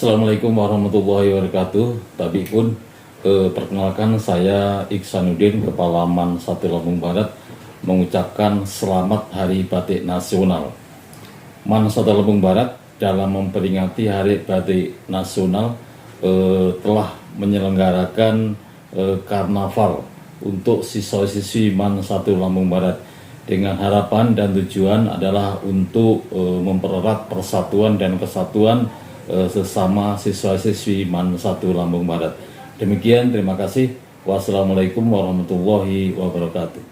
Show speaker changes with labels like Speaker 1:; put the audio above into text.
Speaker 1: Assalamualaikum warahmatullahi wabarakatuh. Tapi pun perkenalkan, saya Iksanuddin, Kepala MAN 1 Lampung Barat, mengucapkan selamat Hari Batik Nasional. MAN 1 Lampung Barat dalam memperingati Hari Batik Nasional telah menyelenggarakan karnaval untuk siswa-siswi MAN 1 Lampung Barat dengan harapan dan tujuan adalah untuk mempererat persatuan dan kesatuan sesama siswa-siswi MAN 1 Lampung Barat. Demikian, terima kasih. Wassalamualaikum warahmatullahi wabarakatuh.